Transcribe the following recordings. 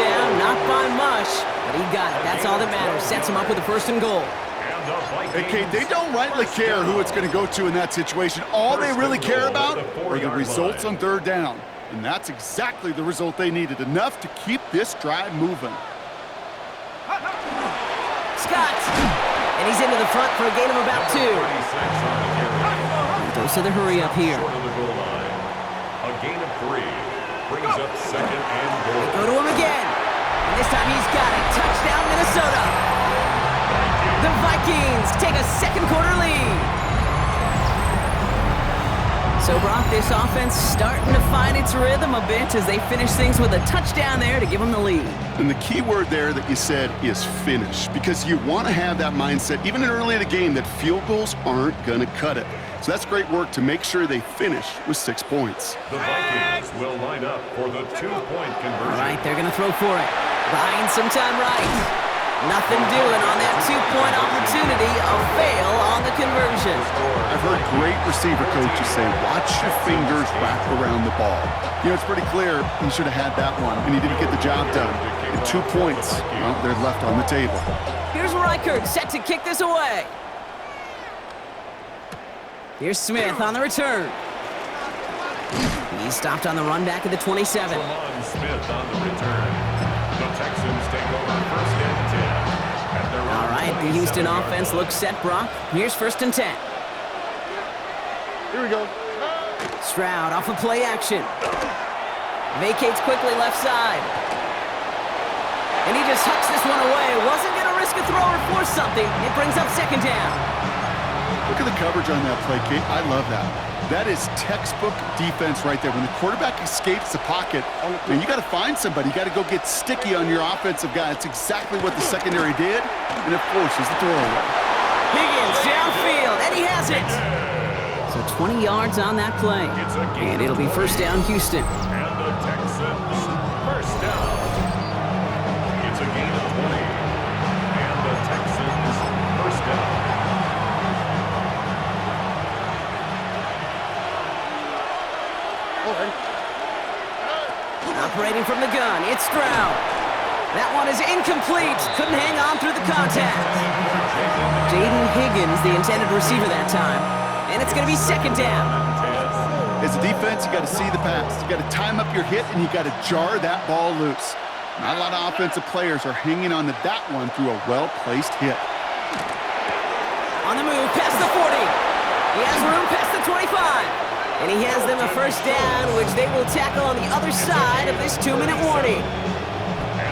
touchdown, not by much, but he got it. That's all that matters. Sets him up with a 1st and goal. Hey, Kate, they don't rightly care who it's going to go to in that situation. All they really care about are the results on 3rd down. And that's exactly the result they needed, enough to keep this drive moving. Scott, and he's into the front for a gain of about 2. He goes to the hurry up here. A gain of 3 brings up 2nd and goal. Go to him again, and this time he's got it. Touchdown, Minnesota. The Vikings take a 2nd quarter lead. So, Brock, this offense starting to find its rhythm a bit as they finish things with a touchdown there to give them the lead. And the key word there that you said is finish, because you want to have that mindset, even early in the game, that field goals aren't going to cut it. So that's great work to make sure they finish with 6 points. The Vikings will line up for the 2-point conversion. All right, they're going to throw for it. Buying some time right. Nothing doing on that 2-point opportunity. A fail on the conversion. I've heard great receiver coaches say, watch your fingers wrap around the ball. You know, it's pretty clear he should have had that one, and he didn't get the job done. And 2 points, well, they're left on the table. Here's Reichert set to kick this away. Here's Smith on the return. He stopped on the run back at the 27. Smith on the return. The Texans take over 1st and 10. All right, the Houston offense looks set, Brock. Here's 1st and 10. Here we go. Stroud off of play action. Vacates quickly left side. And he just hucks this one away. Wasn't going to risk a throw or force something. It brings up 2nd down. Look at the coverage on that play, Kate. I love that. That is textbook defense right there. When the quarterback escapes the pocket, man, you got to find somebody. You got to go get sticky on your offensive guy. That's exactly what the secondary did, and it forces the throwaway. Higgins downfield, and he has it. So 20 yards on that play, and it'll be 1st down, Houston. And the Texans 1st down. It's a gain of 20, and the Texans 1st down. Operating from the gun, it's Stroud. That one is incomplete. Couldn't hang on through the contact. Jaden Higgins, the intended receiver that time. And it's going to be 2nd down. As a defense, you got to see the pass. You got to time up your hit, and you got to jar that ball loose. Not a lot of offensive players are hanging on to that one through a well-placed hit. On the move, past the 40. He has room past the 25. And he has them a 1st down, which they will tackle on the other side of this 2-minute warning.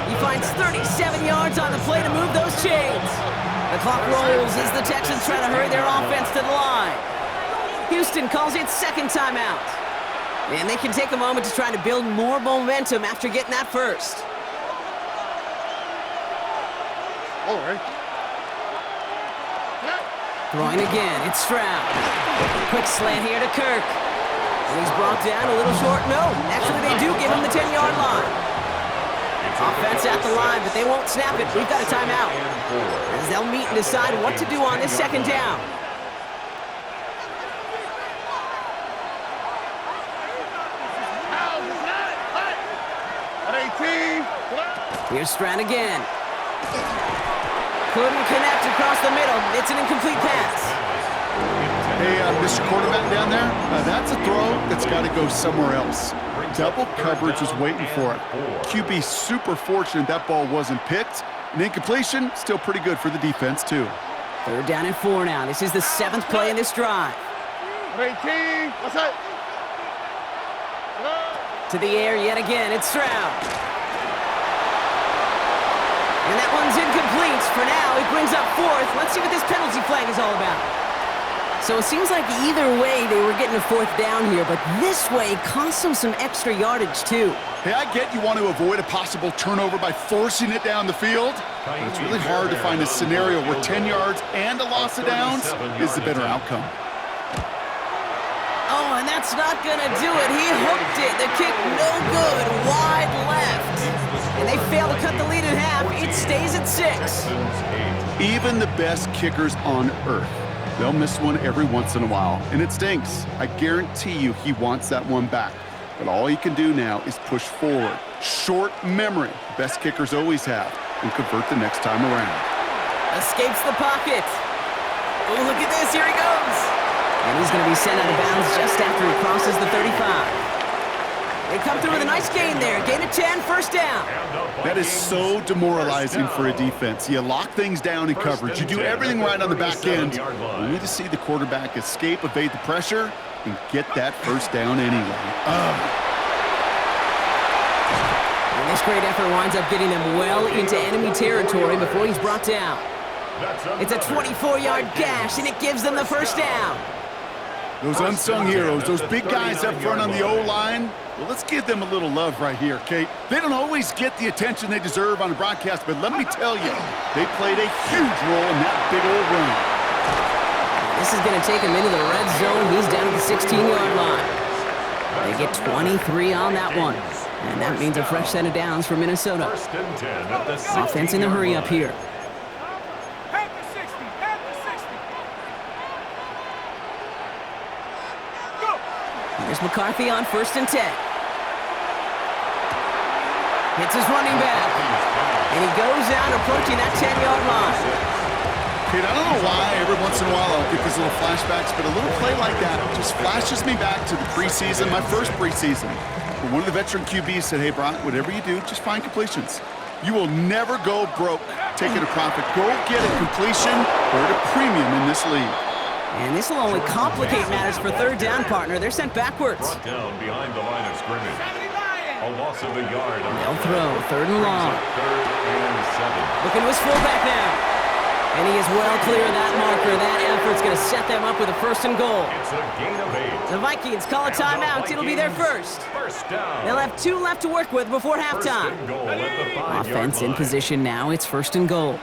He finds 37 yards on the play to move those chains. The clock rolls as the Texans try to hurry their offense to the line. Houston calls it 2nd timeout. And they can take a moment to try to build more momentum after getting that 1st. All right. Throwing again, it's Stroud. Quick slant here to Kirk. And he's brought down a little short. No, actually they do give him the 10-yard line. Offense at the line, but they won't snap it. We've got a timeout. As they'll meet and decide what to do on this 2nd down. Here's Stroud again. Couldn't connect across the middle. It's an incomplete pass. Hey, Mr. Quarterback down there, that's a throw that's got to go somewhere else. Double coverage is waiting for it. QB super fortunate that ball wasn't picked. An incompletion, still pretty good for the defense, too. 3rd down and 4 now. This is the 7th play in this drive. To the air yet again. It's Stroud. And that one's incomplete. For now, it brings up 4th. Let's see what this penalty flag is all about. So it seems like either way they were getting a 4th down here, but this way cost them some extra yardage too. Hey, I get you want to avoid a possible turnover by forcing it down the field, but it's really hard to find a scenario where 10 yards and a loss of downs is the better outcome. Oh, and that's not going to do it. He hooked it. The kick no good. Wide left. And they fail to cut the lead in half. It stays at 6. Even the best kickers on earth, they'll miss one every once in a while, and it stinks. I guarantee you he wants that one back. But all he can do now is push forward. Short memory, best kickers always have, and convert the next time around. Escapes the pocket. Oh, look at this. Here he goes. And he's going to be sent out of bounds just after he crosses the 35. They come through with a nice gain there. Gain of 10, first down. That is so demoralizing for a defense. You lock things down in coverage. You do everything right on the back end. Only to see the quarterback escape, evade the pressure, and get that first down anyway. And this great effort winds up getting them well into enemy territory before he's brought down. It's a 24-yard gash, and it gives them the first down. Those unsung heroes, those big guys up front on the O-line, well, let's give them a little love right here, Kate. They don't always get the attention they deserve on the broadcast, but let me tell you, they played a huge role in that big old run. This is going to take him into the red zone. He's down at the 16-yard line. They get 23 on that one. And that means a fresh set of downs for Minnesota. Offense in a hurry up here. Here's McCarthy on 1st and 10. Hits his running back. And he goes out approaching that 10-yard line. Kate, I don't know why every once in a while I'll get these little flashbacks, but a little play like that just flashes me back to the preseason, my first preseason. But one of the veteran QBs said, hey, Brock, whatever you do, just find completions. You will never go broke taking a profit. Go get a completion or at a premium in this league. And this will only complicate matters for third down, partner. They're sent backwards. Brought down behind the line of scrimmage. A loss of a yard. They'll throw, 3rd and long. 3rd and 7. Looking to his fullback now. And he is well clear of that marker. That effort's going to set them up with a 1st and goal. It's a gain of 8. The Vikings call a timeout. It'll be their first. First down. They'll have 2 left to work with before halftime. First and goal at the 5-yard Offense in line. position now. It's 1st and goal.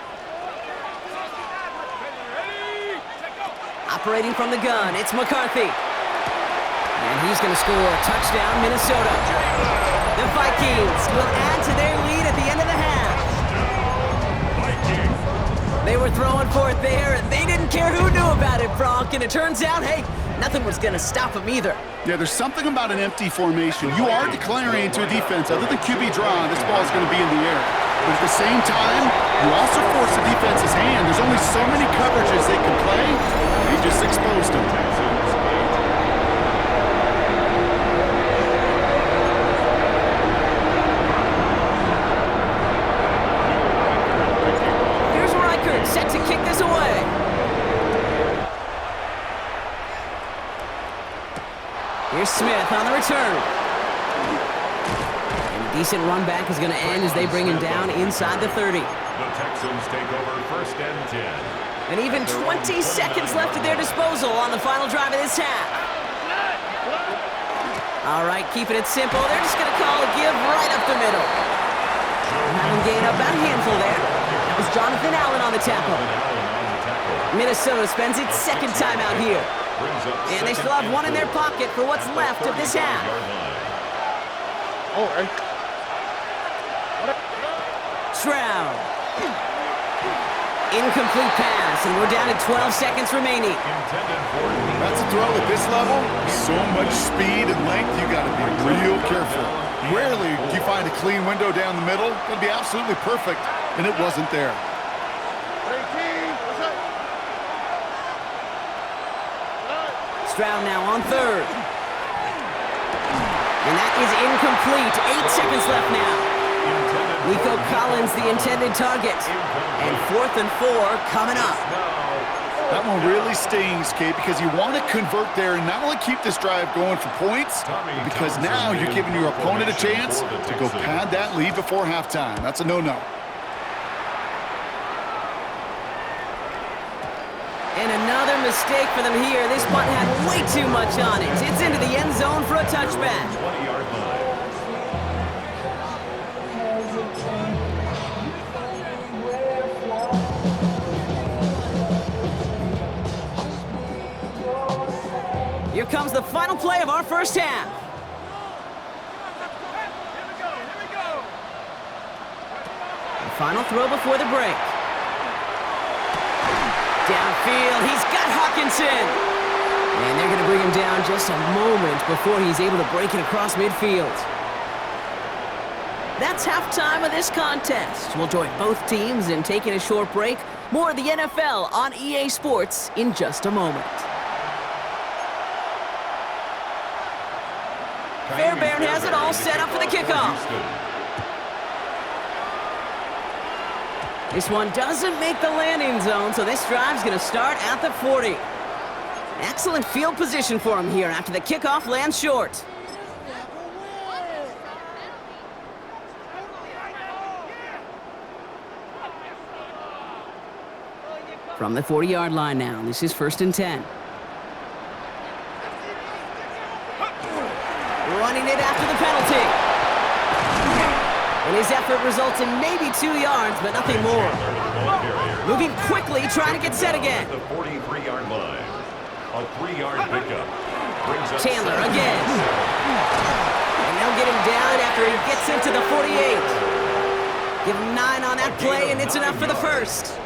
Operating from the gun, it's McCarthy. And he's going to score. Touchdown, Minnesota. The Vikings will add to their lead at the end of the half. They were throwing for it there, and they didn't care who knew about it, Bronk. And it turns out, hey, nothing was going to stop them either. Yeah, there's something about an empty formation. You are declaring to a defense, other than QB draw, this ball is going to be in the air. But at the same time, you also force the defense's hand. There's only so many coverages they can play. He just exposed them. Here's Reichert, set to kick this away. Here's Smith on the return. And a decent run back is going to end as they bring him down inside the 30. The Texans take over 1st and 10. And even 20 seconds left at their disposal on the final drive of this half. All right, keeping it simple. They're just going to call a give right up the middle. Having gained about a handful there. That was Jonathan Allen on the tackle. Minnesota spends its 2nd timeout here. And they still have 1 in their pocket for what's left of this half. Stroud. Incomplete pass, and we're down to 12 seconds remaining. That's a throw at this level. So much speed and length, you got to be real careful. Rarely do you find a clean window down the middle. It'll be absolutely perfect, and it wasn't there. Stroud now on 3rd. And that is incomplete. 8 seconds left now. Nico Collins, the intended target. And 4th and 4 coming up. That one really stings, Kate, because you want to convert there and not only keep this drive going for points, because now you're giving your opponent a chance to go pad that lead before halftime. That's a no-no. And another mistake for them here. This punt had way too much on it. It's into the end zone for a touchback. 20-yard line. Here comes the final play of our first half. The final throw before the break. Downfield, he's got Hawkinson. And they're going to bring him down just a moment before he's able to break it across midfield. That's halftime of this contest. We'll join both teams in taking a short break. More of the NFL on EA Sports in just a moment. Fairbairn has it all set up for the kickoff. This one doesn't make the landing zone, so this drive's going to start at the 40. Excellent field position for him here after the kickoff lands short. From the 40-yard line now, this is 1st and 10. Running it after the penalty. And his effort results in maybe 2 yards, but nothing more. Moving quickly, trying to get set again. The 43-yard line. A 3-yard pickup. Chandler again. And they'll get him down after he gets into the 48. Give him 9 on that play, and it's enough for the first.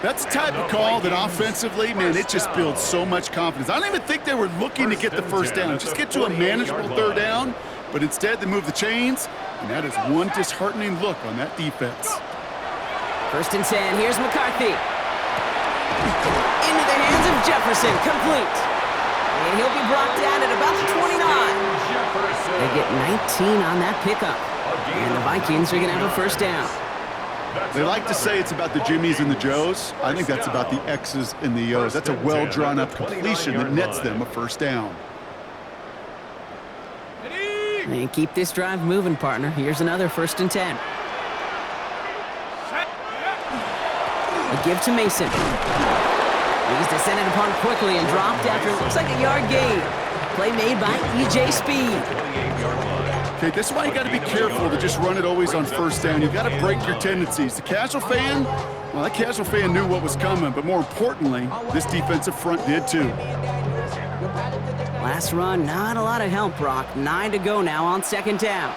That's the type of call that offensively, man, it just builds so much confidence. I don't even think they were looking to get the first down. Just get to a manageable 3rd down, but instead they move the chains, and that is one disheartening look on that defense. 1st and 10, here's McCarthy. Into the hands of Jefferson, complete. And he'll be brought down at about the 29. They get 19 on that pickup. And the Vikings are going to have a 1st down. They like to say it's about the Jimmies and the Joes. I think that's about the X's and the O's. That's a well-drawn-up completion that nets them a 1st down. And keep this drive moving, partner. Here's another 1st and 10. A give to Mason. He's descended upon quickly and dropped after it looks like a yard gain. Play made by E.J. Speed. Okay, this is why you got to be careful to just run it always on 1st down. You got to break your tendencies. The casual fan, well, that casual fan knew what was coming, but more importantly, this defensive front did too. Last run, not a lot of help, Brock. 9 to go now on 2nd down.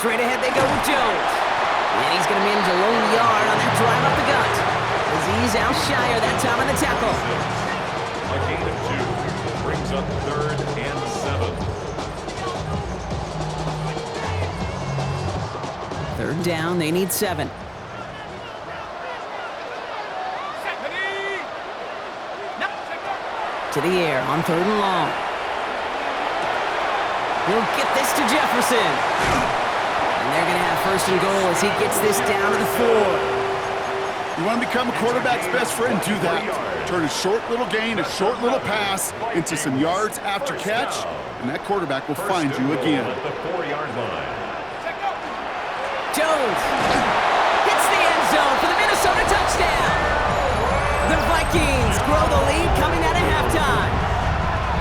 Straight ahead they go with Jones. And he's going to manage a lone yard on that drive up the gut. Aziz Al-Shire that time on the tackle. A gain of 2 brings up 3rd and 7. 3rd down, they need 7. To the air on 3rd and long. He'll get this to Jefferson. And they're going to have 1st and goal as he gets this down to the 4. You want to become a quarterback's best friend? Do that. Turn a short little gain, a short little pass into some yards after catch, and that quarterback will find you again. At the 4-yard line. Jones hits the end zone for the Minnesota touchdown. The Vikings grow the lead coming out of halftime.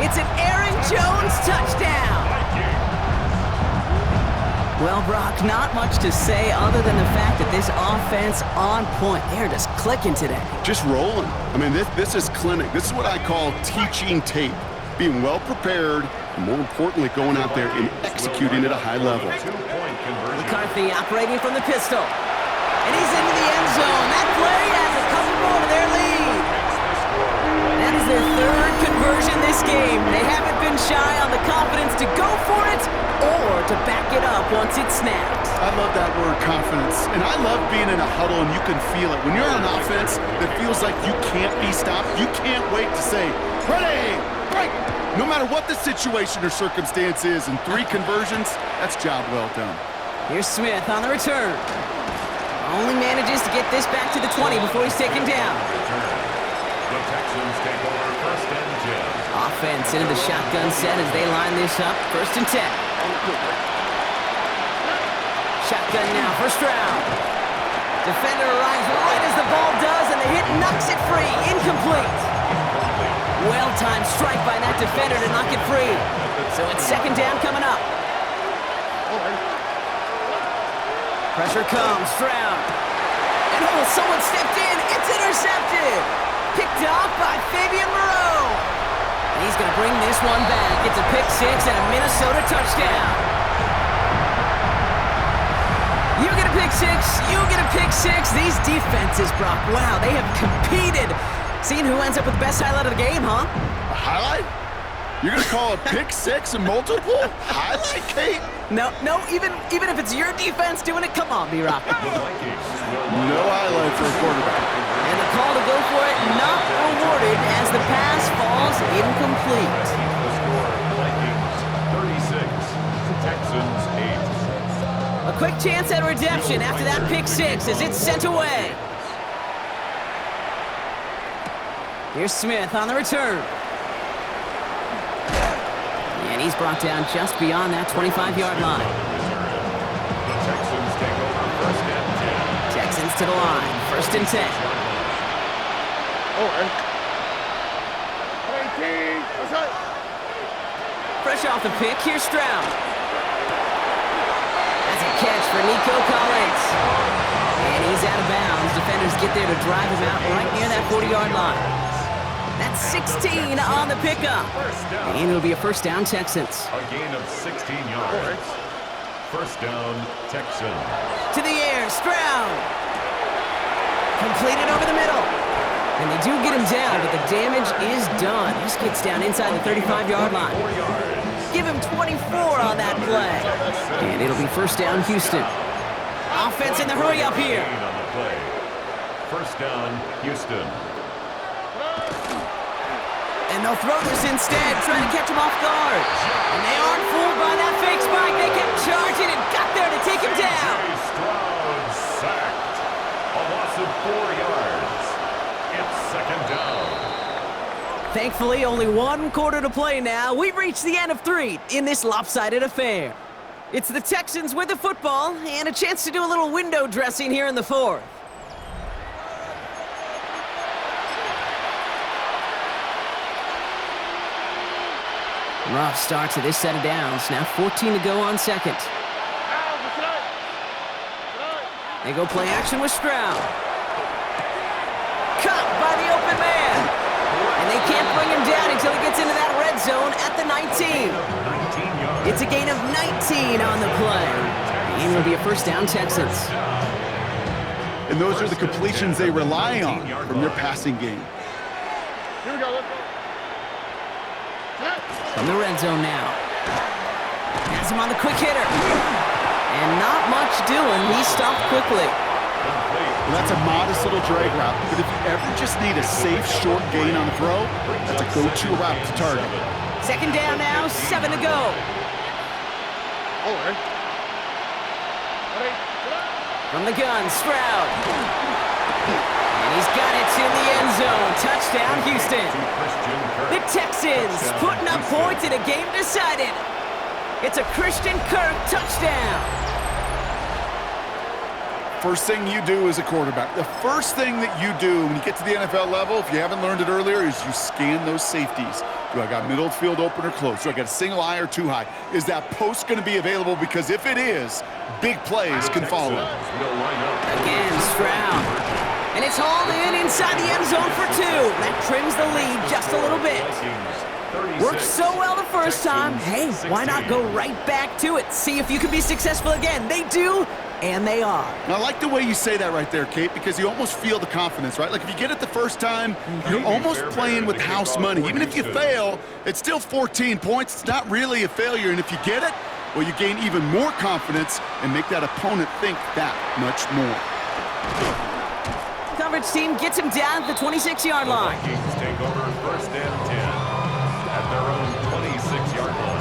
It's an Aaron Jones touchdown. Well, Brock, not much to say other than the fact that this offense on point. They're just clicking today. Just rolling. I mean, this is clinic. This is what I call teaching tape. Being well prepared, and more importantly, going out there and executing at a high level. McCarthy operating from the pistol. And he's into the end zone. That play has a couple more to their lead. That is their 3rd conversion this game. They haven't been shy on the confidence to go for it or to back it up once it's snapped. I love that word, confidence. And I love being in a huddle and you can feel it. When you're on offense, that feels like you can't be stopped. You can't wait to say, ready, break. No matter what the situation or circumstance is, in 3 conversions, that's job well done. Here's Smith on the return. Only manages to get this back to the 20 before he's taken down. The Texans take over 1st and 10. Offense into the shotgun set as they line this up. 1st and 10. Shotgun now, 1st round. Defender arrives right as the ball does, and the hit knocks it free. Incomplete. Well-timed strike by that defender to knock it free. So it's 2nd down coming up. Pressure comes, Stroud. And oh, someone stepped in. It's intercepted. Picked off by Fabian Moreau. And he's going to bring this one back. It's a pick 6 and a Minnesota touchdown. You get a pick 6, you get a pick 6. These defenses, Brock, wow, they have competed Seeing who ends up with the best highlight of the game, huh? A highlight? You're going to call a pick six and multiple? Highlight, Kate? No, even if it's your defense doing it, come on, B-Rock. No highlight for a quarterback. And the call to go for it not rewarded as the pass falls incomplete. The score, Vikings 36, Texans 8. A quick chance at redemption after that pick six as it's sent away. Here's Smith on the return. And he's brought down just beyond that 25-yard line. The Texans take over first and 10. Texans to the line, first and 10. Fresh off the pick, here's Stroud. That's a catch for Nico Collins. And he's out of bounds. Defenders get there to drive him out right near that 40-yard line. That's 16 on the pickup. And it'll be a first down, Texans. A gain of 16 yards. First down, Texans. To the air, Stroud. Completed over the middle. And they do get him down, but the damage is done. This gets down inside the 35-yard line. Give him 24 on that play. And it'll be first down, Houston. Offense in the hurry up here. On the play. First down, Houston. And they'll throw this instead, trying to catch him off guard. And they aren't fooled by that fake spike. They kept charging and got there to take him down. Stroud sacked. A loss of 4 yards. It's second down. Thankfully, only one quarter to play now. We've reached the end of 3 in this lopsided affair. It's the Texans with the football and a chance to do a little window dressing here in the 4th. Rough start to this set of downs. Now 14 to go on second. They go play action with Stroud. Cut by the open man. And they can't bring him down until he gets into that red zone at the 19. It's a gain of 19 on the play. And it'll be a first down, Texans. And those are the completions they rely on from their passing game. Here we go, let's go. From the red zone now. Has him on the quick hitter. And not much doing. He stopped quickly. Well, that's a modest little drag route, but if you ever just need a safe, short gain on the throw, that's a go-to route to target. Second down now, 7 to go. From the gun, Stroud. And he's got it in the end zone. Touchdown, Houston. The Texans putting up points in a game decided. It's a Christian Kirk touchdown. First thing you do as a quarterback, the first thing that you do when you get to the NFL level, if you haven't learned it earlier, is you scan those safeties. Do I got middle of the field open or close? Do I got a single high or two high? Is that post going to be available? Because if it is, big plays can follow. Again, Stroud. And it's hauled in inside the end zone for 2. That trims the lead just a little bit. Worked so well the first time. Hey, why not go right back to it? See if you can be successful again. They do, and they are. And I like the way you say that right there, Kate, because you almost feel the confidence, right? Like if you get it the first time, you're almost playing with house money. Even if you fail, it's still 14 points. It's not really a failure. And if you get it, well, you gain even more confidence and make that opponent think that much more. Coverage team gets him down at the 26-yard line. Vikings take over first and 10 at their own 26-yard line.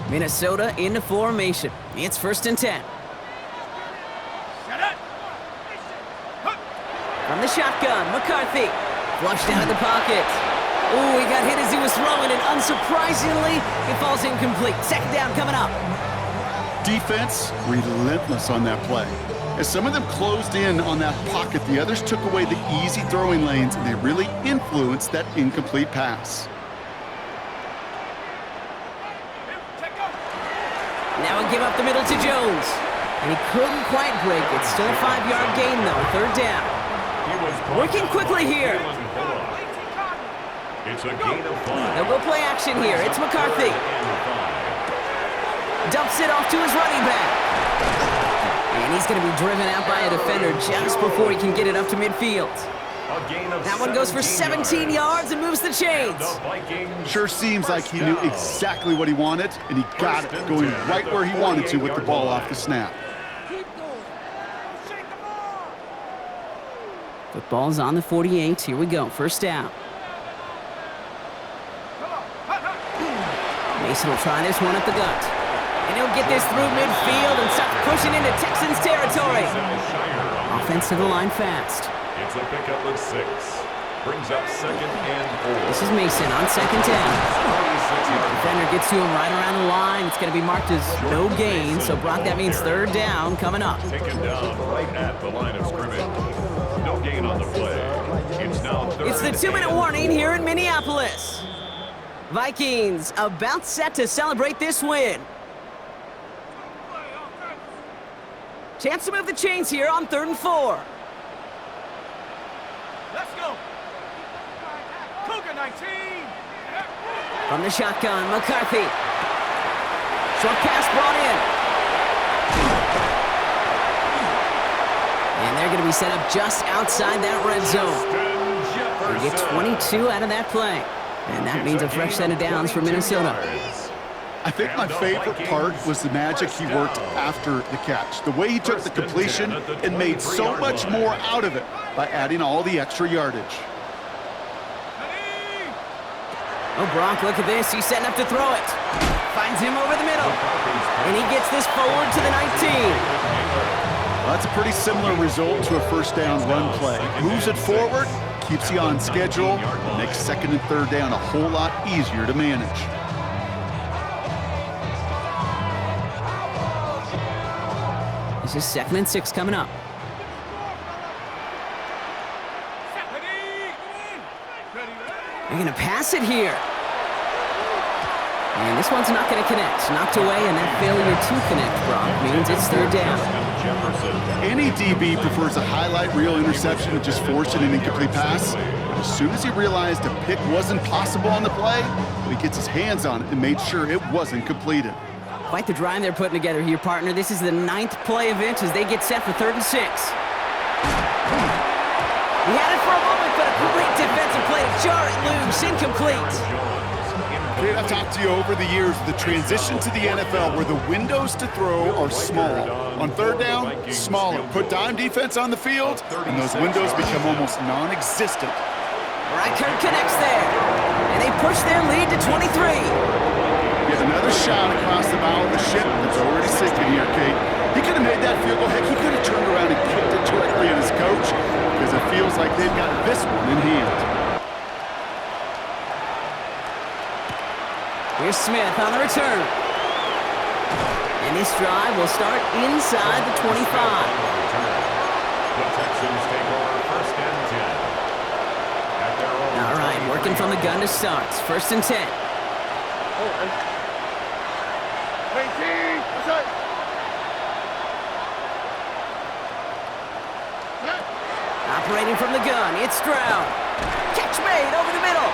Minnesota into formation. It's first and 10. From the shotgun, McCarthy. Flushed out of the pocket. Ooh, he got hit as he was throwing, and unsurprisingly, it falls incomplete. Second down coming up. Defense, relentless on that play. As some of them closed in on that pocket, the others took away the easy throwing lanes, and they really influenced that incomplete pass. Now That one give up the middle to Jones. And he couldn't quite break it. Still a 5-yard gain, though. Third down. Working quickly here. It's a gain of 5. They'll go play action here. It's McCarthy. Dumps it off to his running back. And he's going to be driven out by a defender just before he can get it up to midfield. That one goes for 17 yards and moves the chains. Sure seems like he knew exactly what he wanted, and he got it going right where he wanted to with the ball off the snap. Football's on the 48. Here we go. First down. Mason will try this one up the gut. And he'll get this through midfield and start pushing into Texans territory. Offense to the line fast. It's a pickup of 6. Brings up 2nd and 4. This is Mason on 2nd down. Defender gets to him right around the line. It's going to be marked as no gain. So, Brock, that means 3rd down coming up. Taken down right at the line of scrimmage. No gain on the play. It's now 3rd. It's the 2-minute warning here in Minneapolis. Vikings about set to celebrate this win. Chance to move the chains here on 3rd and 4. Let's go. Cougar 19. From the shotgun, McCarthy. Short pass brought in. And they're going to be set up just outside that red zone. They get 22 out of that play. And that means a fresh set of downs for Minnesota. I think my favorite part was the magic he worked after the catch. The way he took the completion and made so much more out of it by adding all the extra yardage. Oh, Brock, look at this. He's setting up to throw it. Finds him over the middle. And he gets this forward to the 19. Well, that's a pretty similar result to a first down run play. Moves it forward, keeps you on schedule, and makes 2nd and 3rd down a whole lot easier to manage. This is 2nd and 6 coming up. They're going to pass it here. And this one's not going to connect. Knocked away, and that failure to connect, Brock, means it's 3rd down. Any DB prefers a highlight reel interception to just forcing an incomplete pass. But as soon as he realized a pick wasn't possible on the play, he gets his hands on it and made sure it wasn't completed. Quite the drive they're putting together here, partner. This is the 9th play of it as they get set for 3rd and 6. He had it for a moment, but a great defensive play to jar it loose. Incomplete. Kate, I've talked to you over the years, the transition to the NFL where the windows to throw are small. On 3rd down, smaller. Put dime defense on the field, and those windows become almost non-existent. Reichert connects there, and they push their lead to 23. Get another shot across the bow of the ship that's already sinking here, Kate. He could have made that field goal. Heck, he could have turned around and kicked it directly at his coach because it feels like they've got this one in hand. Here's Smith on the return. And this drive will start inside the 25. The Texans take over 1st and 10. All right, working from the gun to start. 1st and 10. 19. What's up? Operating from the gun, it's Stroud. Catch made over the middle.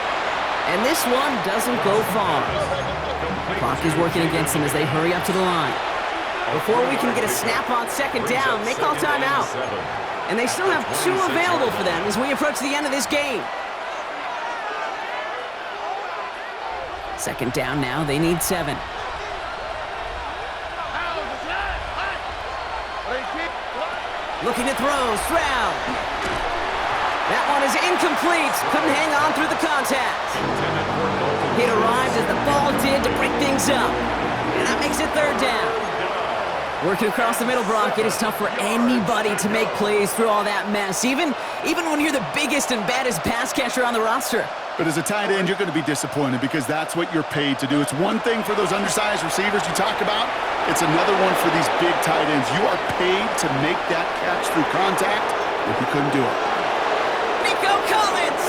And this one doesn't go far. Clock is working against them as they hurry up to the line. Before we can get a snap on 2nd down, they call timeout. And they still have 2 available for them as we approach the end of this game. 2nd down now, they need 7. Looking to throw, Stroud. That one is incomplete. Couldn't hang on through the contact. It arrived as the ball did to break things up. And that makes it 3rd down. Working across the middle, Brock, it is tough for anybody to make plays through all that mess, even when you're the biggest and baddest pass catcher on the roster. But as a tight end, you're going to be disappointed because that's what you're paid to do. It's one thing for those undersized receivers you talk about. It's another one for these big tight ends. You are paid to make that catch through contact if you couldn't do it. Nico Collins!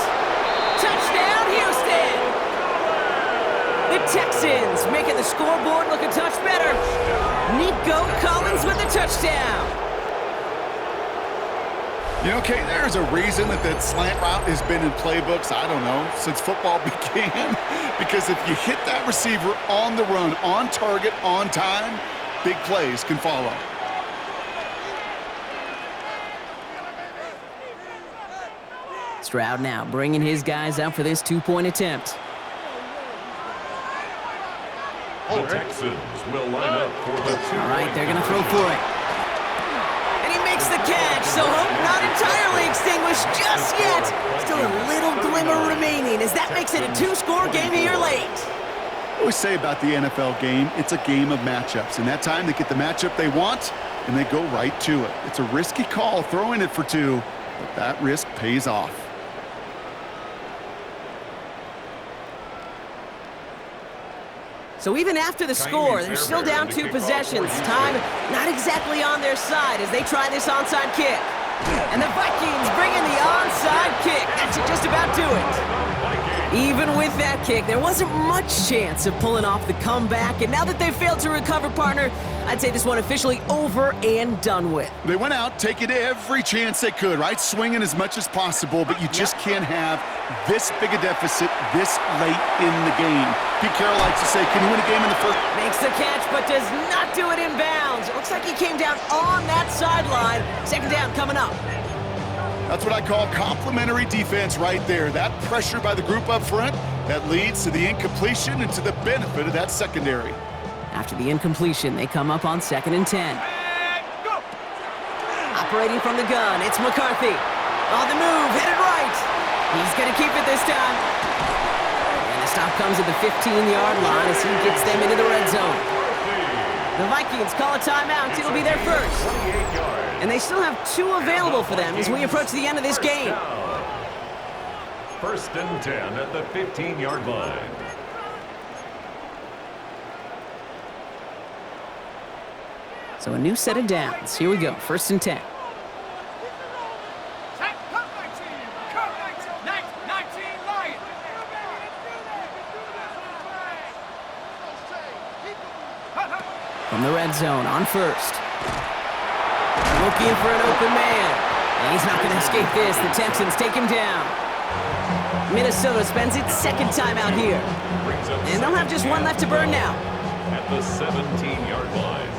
Touchdown, Houston! The Texans making the scoreboard look a touch better. go Collins with the touchdown. You know, Kate, there's a reason that slant route has been in playbooks, I don't know, since football began. Because if you hit that receiver on the run, on target, on time, big plays can follow. Stroud now bringing his guys out for this two-point attempt. The Texans will line up for the two. All right, they're going to throw for it. And he makes the catch, so hope not entirely extinguished just yet. Still a little glimmer remaining as that makes it a two-score game here late. I always say about the NFL game, it's a game of matchups. And that time they get the matchup they want, and they go right to it. It's a risky call throwing it for two, but that risk pays off. So even after the score, they're still down 2 possessions. Time not exactly on their side as they try this onside kick. And the Vikings bring in the onside kick. That should just about do it. Even with that kick, there wasn't much chance of pulling off the comeback. And now that they've failed to recover, partner, I'd say this one officially over and done with. They went out taking every chance they could, right? Swinging as much as possible, but you just can't have this big a deficit this late in the game. Pete Carroll likes to say, can you win a game in the first? Makes the catch, but does not do it in bounds. It looks like he came down on that sideline. Second down coming up. That's what I call complimentary defense right there. That pressure by the group up front, that leads to the incompletion and to the benefit of that secondary. After the incompletion, they come up on 2nd and 10. Operating from the gun, it's McCarthy. On the move, headed right. He's going to keep it this time. And the stop comes at the 15-yard line as he gets them into the red zone. The Vikings call a timeout. It'll be their first. And they still have 2 available for them as we approach the end of this game. 1st and 10 at the 15-yard line. So a new set of downs. Here we go, 1st and 10. From the red zone on 1st. Looking for an open man. And he's not going to escape this. The Texans take him down. Minnesota spends its 2nd timeout here. And they'll have just 1 left to burn now. At the 17-yard line.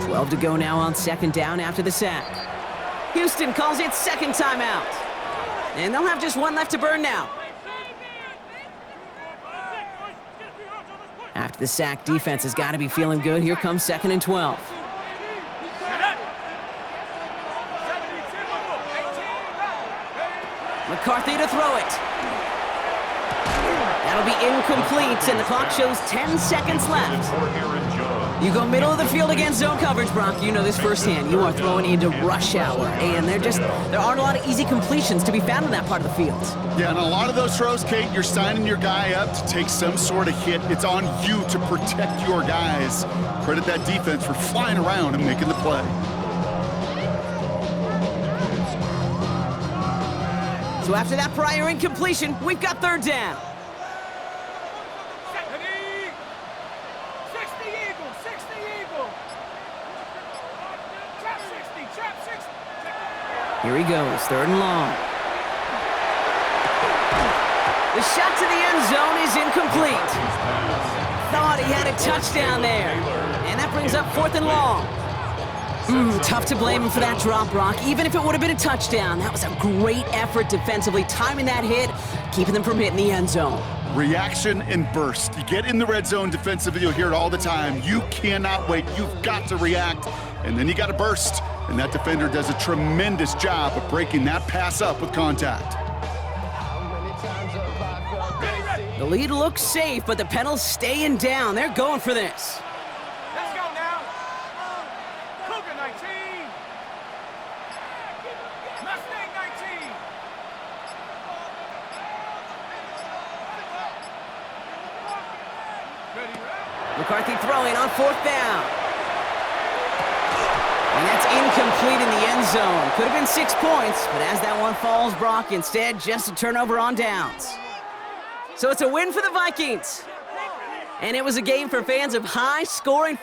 12 to go now on 2nd down after the sack. Houston calls it 2nd timeout. And they'll have just 1 left to burn now. After the sack, defense has got to be feeling good. Here comes 2nd and 12. McCarthy to throw it. That'll be incomplete, and the clock shows 10 seconds left. You go middle of the field against zone coverage, Brock. You know this firsthand. You are throwing into rush hour, and there aren't a lot of easy completions to be found in that part of the field. Yeah, and a lot of those throws, Kate, you're signing your guy up to take some sort of hit. It's on you to protect your guys. Credit that defense for flying around and making the play. So after that prior incompletion, we've got 3rd down. Here he goes, 3rd and long. The shot to the end zone is incomplete. Thought he had a touchdown there. And that brings up 4th and long. Tough to blame him for that drop, Brock. Even if it would have been a touchdown, that was a great effort defensively, timing that hit, keeping them from hitting the end zone. Reaction and burst. You get in the red zone defensively, you'll hear it all the time. You cannot wait. You've got to react, and then you got to burst. And that defender does a tremendous job of breaking that pass up with contact. The lead looks safe, but the pedals staying down. They're going for this. Let's go now. Cougar 19. Mustang 19. Ready, right? McCarthy throwing on 4th down. And that's incomplete. incomplete in the end zone. Could have been 6 points, but as that one falls, Brock, instead just a turnover on downs. So it's a win for the Vikings. And it was a game for fans of high-scoring